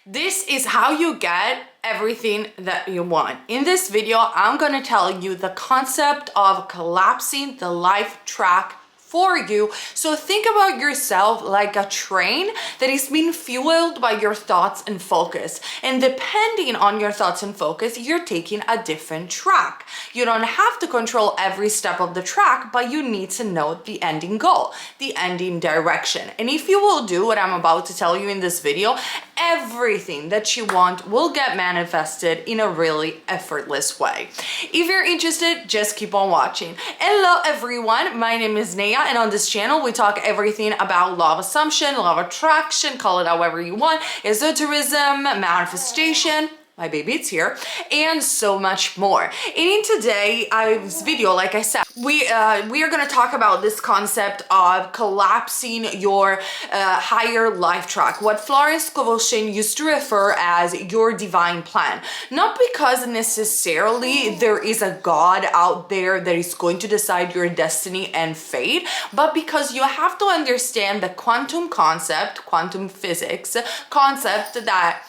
This is how you get everything that you want. In this video, I'm gonna tell you the concept of collapsing the life track for you. So think about yourself like a train that is being fueled by your thoughts and focus. And depending on your thoughts and focus, you're taking a different track. You don't have to control every step of the track, but you need to know the ending goal, the ending direction. And if you will do what I'm about to tell you in this video, everything that you want will get manifested in a really effortless way. If you're interested, just keep on watching. Hello everyone, my name is Naya, and on this channel we talk everything about law of assumption, law of attraction, call it however you want, esotericism, manifestation, my baby, it's here, and so much more. And in today's video, like I said, we are going to talk about this concept of collapsing your higher life track, what Florence Scovel used to refer as your divine plan. Not because necessarily there is a God out there that is going to decide your destiny and fate, but because you have to understand the quantum concept, quantum physics concept, that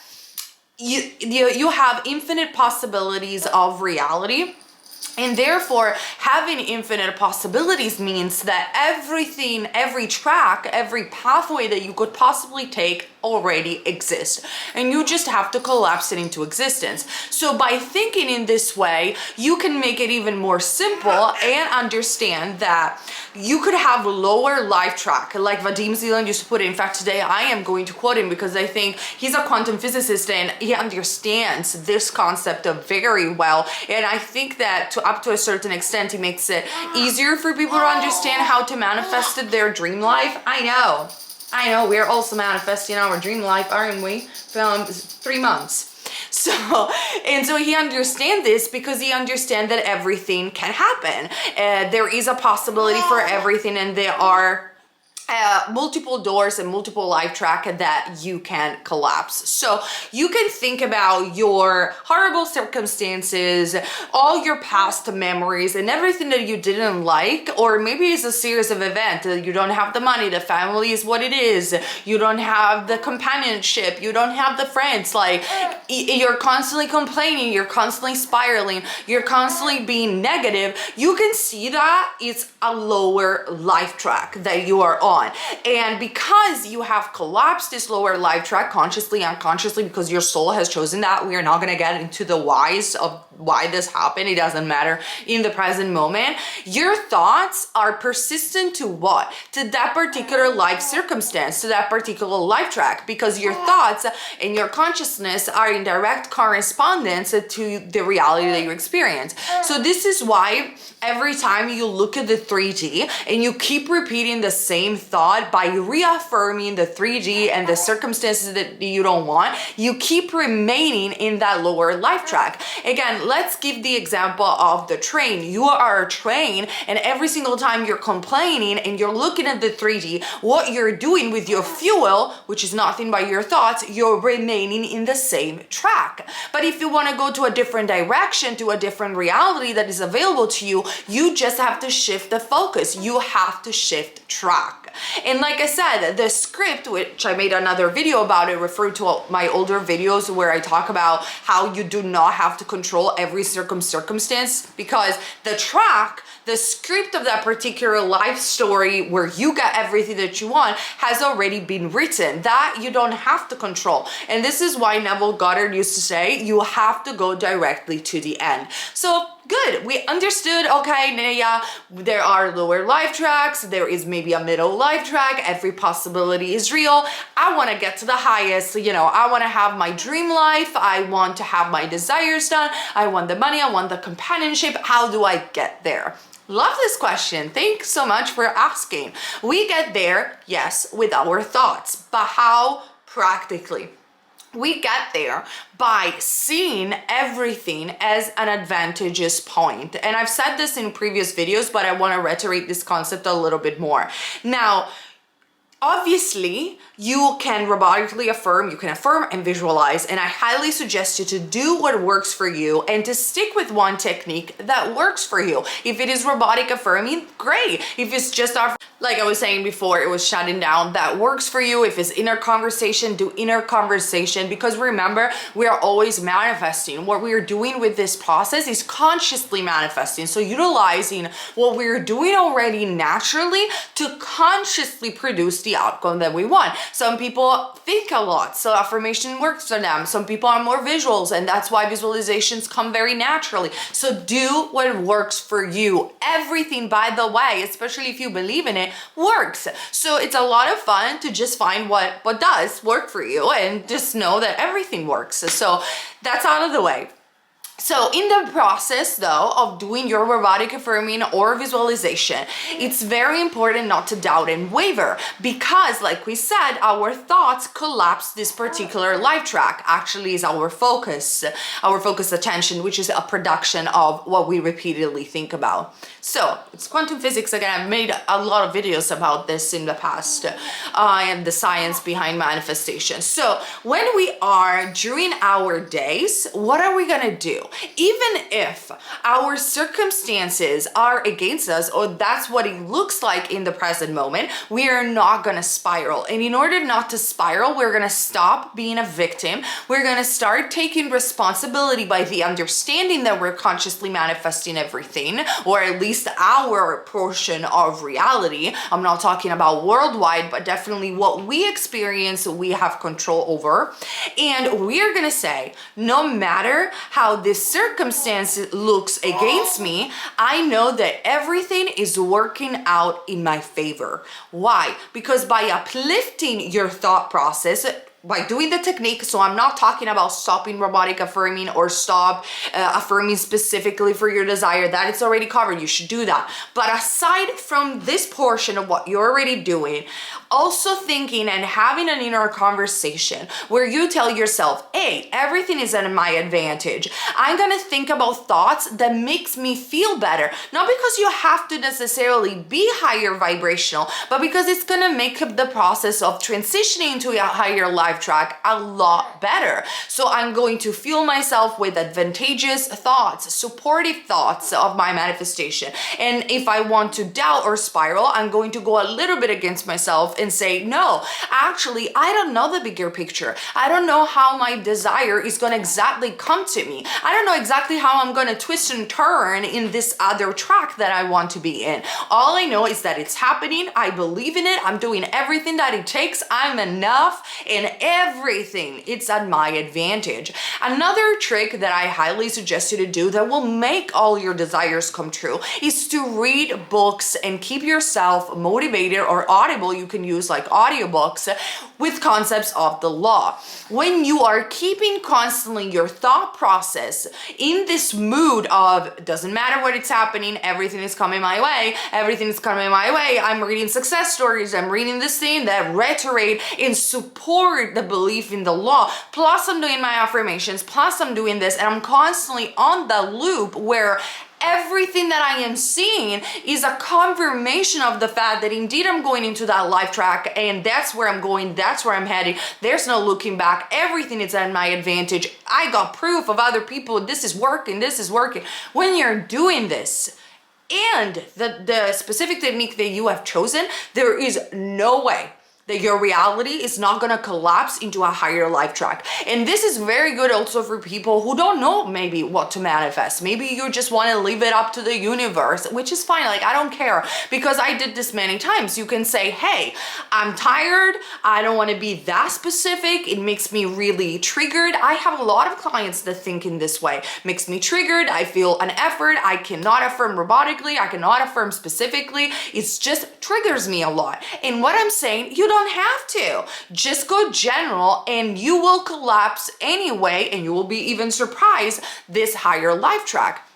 you have infinite possibilities of reality. And therefore, having infinite possibilities means that everything, every track, every pathway that you could possibly take already exists. And you just have to collapse it into existence. So by thinking in this way, you can make it even more simple and understand that you could have lower life track, like Vadim Zeland used to put it. In fact, today I am going to quote him because I think he's a quantum physicist and he understands this concept very well. And I think that up to a certain extent, he makes it easier for people to understand how to manifest their dream life. I know, we're also manifesting our dream life, aren't we? From 3 months. So he understands this because he understands that everything can happen. There is a possibility for everything, and there are multiple doors and multiple life track that you can collapse. So you can think about your horrible circumstances, all your past memories and everything that you didn't like, or maybe it's a series of events. You don't have the money, the family is what it is, you don't have the companionship, you don't have the friends, like you're constantly complaining, you're constantly spiraling, you're constantly being negative. You can see that it's a lower life track that you are on. And because you have collapsed this lower life track consciously, unconsciously, because your soul has chosen that, we are not going to get into the whys of why this happened. It doesn't matter in the present moment. Your thoughts are persistent to what? To that particular life circumstance, to that particular life track, because your thoughts and your consciousness are in direct correspondence to the reality that you experience. So this is why every time you look at the 3D and you keep repeating the same thought by reaffirming the 3D and the circumstances that you don't want, you keep remaining in that lower life track. Again, let's give the example of the train. You are a train, and every single time you're complaining and you're looking at the 3D, what you're doing with your fuel, which is nothing but your thoughts, you're remaining in the same track. But if you want to go to a different direction, to a different reality that is available to you, you just have to shift the focus. You have to shift track. And like I said, the script, which I made another video about it, referred to my older videos where I talk about how you do not have to control every circumstance, because the track, the script of that particular life story where you get everything that you want has already been written, that you don't have to control. And this is why Neville Goddard used to say, you have to go directly to the end. So good, we understood, okay, Naya, there are lower life tracks, there is maybe a middle life track, every possibility is real. I want to get to the highest, I want to have my dream life, I want to have my desires done, I want the money, I want the companionship. How do I get there? Love this question. Thanks so much for asking. We get there, yes, with our thoughts, but how practically? We get there by seeing everything as an advantageous point. And I've said this in previous videos, but I want to reiterate this concept a little bit more. Now, obviously, you can robotically affirm, you can affirm and visualize, and I highly suggest you to do what works for you and to stick with one technique that works for you. If it is robotic affirming, great. If it's just like I was saying before, it was shutting down. That works for you. If it's inner conversation, do inner conversation, because remember, we are always manifesting. What we are doing with this process is consciously manifesting. So utilizing what we're doing already naturally to consciously produce the outcome that we want. Some people think a lot, so affirmation works for them. Some people are more visuals, and that's why visualizations come very naturally. So do what works for you. Everything, by the way, especially if you believe in it, works. So it's a lot of fun to just find what does work for you and just know that everything works. So that's out of the way. So in the process though of doing your robotic affirming or visualization, it's very important not to doubt and waver, because like we said, our thoughts collapse this particular life track. Actually is our focus attention, which is a production of what we repeatedly think about. So it's quantum physics again. I've made a lot of videos about this in the past, and the science behind manifestation. So when we are during our days, what are we gonna do? Even if our circumstances are against us, or that's what it looks like in the present moment, we are not gonna spiral. And in order not to spiral, we're gonna stop being a victim. We're gonna start taking responsibility by the understanding that we're consciously manifesting everything, or at least our portion of reality. I'm not talking about worldwide, but definitely what we experience, we have control over. And we're gonna say, no matter how this circumstance looks against me, I know that everything is working out in my favor. Why? Because by uplifting your thought process, by doing the technique, so I'm not talking about stopping robotic affirming or stop affirming specifically for your desire. That it's already covered. You should do that. But aside from this portion of what you're already doing, also thinking and having an inner conversation where you tell yourself, hey, everything is at my advantage. I'm gonna think about thoughts that makes me feel better. Not because you have to necessarily be higher vibrational, but because it's gonna make the process of transitioning to a higher life track a lot better. So I'm going to fuel myself with advantageous thoughts, supportive thoughts of my manifestation. And if I want to doubt or spiral, I'm going to go a little bit against myself and say, no, actually, I don't know the bigger picture. I don't know how my desire is going to exactly come to me. I don't know exactly how I'm going to twist and turn in this other track that I want to be in. All I know is that it's happening. I believe in it. I'm doing everything that it takes. I'm enough, and everything, it's at my advantage. Another trick that I highly suggest you to do that will make all your desires come true is to read books and keep yourself motivated, or Audible, you can use like audiobooks with concepts of the law. When you are keeping constantly your thought process in this mood of doesn't matter what it's happening, everything is coming my way, everything is coming my way, I'm reading success stories, I'm reading this thing that reiterate and support the belief in the law, plus I'm doing my affirmations, plus I'm doing this, and I'm constantly on the loop where everything that I am seeing is a confirmation of the fact that indeed I'm going into that life track, and that's where I'm going, that's where I'm heading. There's no looking back. Everything is at my advantage. I got proof of other people. This is working. This is working. When you're doing this, and the specific technique that you have chosen, there is no way that your reality is not gonna collapse into a higher life track. And this is very good also for people who don't know maybe what to manifest. Maybe you just wanna leave it up to the universe, which is fine, like I don't care, because I did this many times. You can say, hey, I'm tired, I don't wanna be that specific, it makes me really triggered. I have a lot of clients that think in this way. Makes me triggered, I feel an effort, I cannot affirm robotically, I cannot affirm specifically, it just triggers me a lot. And what I'm saying, you don't have to. Just go general and you will collapse anyway, and you will be even surprised this higher life track.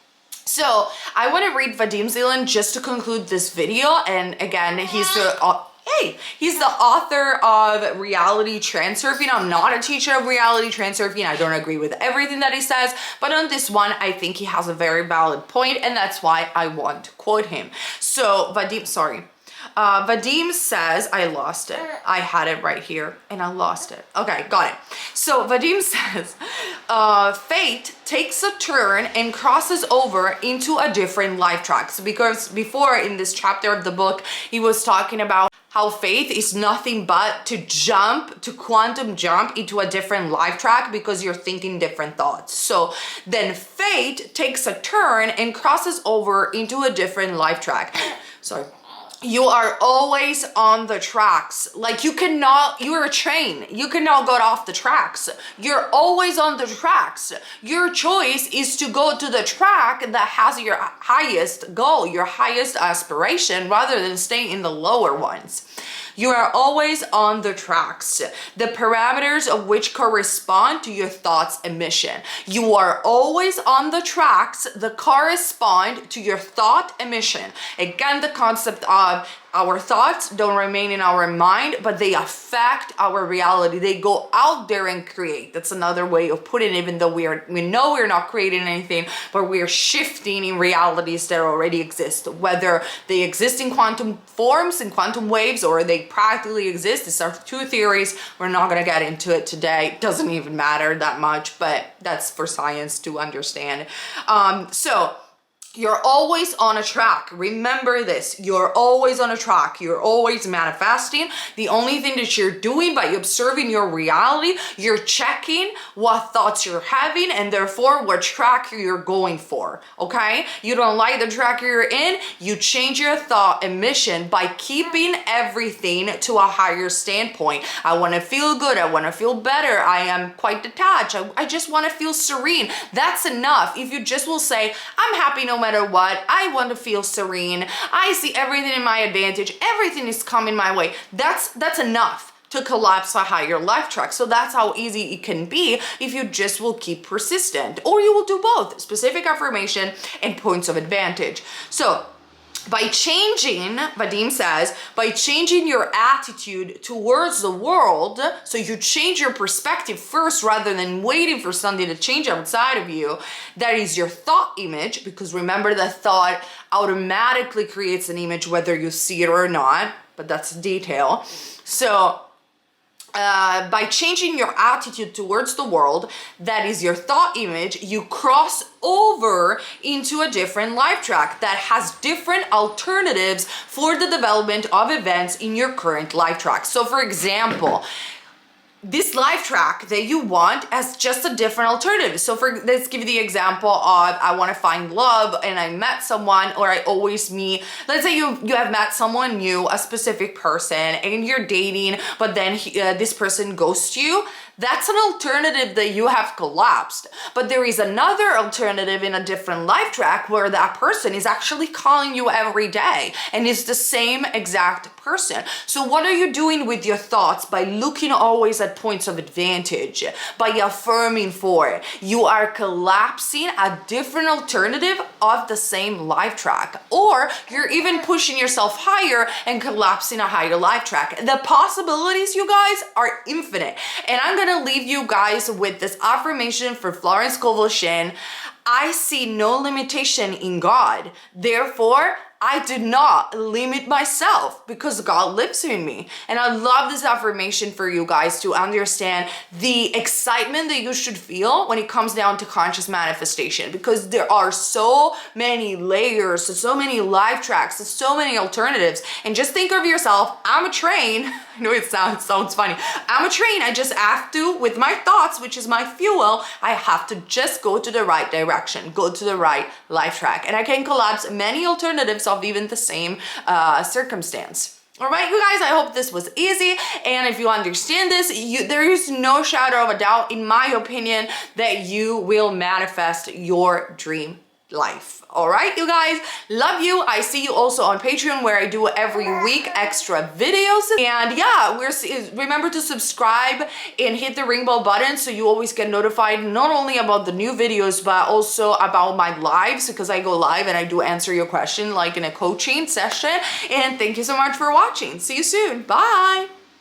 So I want to read Vadim Zeland just to conclude this video. And again, he's the author of Reality Transurfing. I'm not a teacher of Reality Transurfing. I don't agree with everything that he says, but on this one, I think he has a very valid point, and that's why I want to quote him. So Vadim says, I lost it. I had it right here and I lost it. Okay, got it. So Vadim says, fate takes a turn and crosses over into a different life track. So because before in this chapter of the book, he was talking about how faith is nothing but to quantum jump into a different life track because you're thinking different thoughts. So then fate takes a turn and crosses over into a different life track. Sorry. You are always on the tracks. Like you're a train. You cannot go off the tracks. You're always on the tracks. Your choice is to go to the track that has your highest goal, your highest aspiration, rather than stay in the lower ones. You are always on the tracks, the parameters of which correspond to your thoughts and mission. You are always on the tracks that correspond to your thought and mission. Again, the concept of our thoughts don't remain in our mind, but they affect our reality. They go out there and create. That's another way of putting it, even though we know we're not creating anything, but we're shifting in realities that already exist, whether they exist in quantum forms, in quantum waves, or they practically exist. These are two theories. We're not going to get into it today. It doesn't even matter that much, but that's for science to understand. So you're always on a track. Remember this. You're always on a track. You're always manifesting. The only thing that you're doing by observing your reality, you're checking what thoughts you're having and therefore what track you're going for. Okay? You don't like the track you're in, you change your thought and mission by keeping everything to a higher standpoint. I want to feel good. I want to feel better. I am quite detached. I just want to feel serene. That's enough. If you just will say, I'm happy no matter what, I want to feel serene, I see everything in my advantage, everything is coming my way, that's enough to collapse a higher life track. So that's how easy it can be if you just will keep persistent, or you will do both, specific affirmation and points of advantage. So by changing, Vadim says, by changing your attitude towards the world, so you change your perspective first rather than waiting for something to change outside of you, that is your thought image, because remember that thought automatically creates an image whether you see it or not, but that's detail. So by changing your attitude towards the world, that is your thought image, you cross over into a different life track that has different alternatives for the development of events in your current life track. So for example, this life track that you want as just a different alternative. So let's give you the example of I want to find love and I met someone, or I always meet, let's say you have met someone new, a specific person, and you're dating, but then this person ghosts you. That's an alternative that you have collapsed. But there is another alternative in a different life track where that person is actually calling you every day and is the same exact person. So what are you doing with your thoughts by looking always at points of advantage, by affirming for it? You are collapsing a different alternative of the same life track, or you're even pushing yourself higher and collapsing a higher life track. The possibilities, you guys, are infinite. And I'm going to leave you guys with this affirmation for Florence Scovel Shinn. I see no limitation in God. Therefore, I do not limit myself because God lives in me. And I love this affirmation for you guys to understand the excitement that you should feel when it comes down to conscious manifestation, because there are so many layers, so many life tracks, so many alternatives. And just think of yourself, I'm a train. I know it sounds funny. I'm a train. I just have to, with my thoughts, which is my fuel, I have to just go to the right direction, go to the right life track. And I can collapse many alternatives of even the same circumstance. All right, you guys, I hope this was easy. And if you understand this, there is no shadow of a doubt, in my opinion, that you will manifest your dream life. All right, you guys, love you. I see you also on Patreon, where I do every week extra videos. And yeah, remember to subscribe and hit the ring bell button so you always get notified not only about the new videos but also about my lives, because I go live and I do answer your question like in a coaching session. And thank you so much for watching. See you soon. Bye.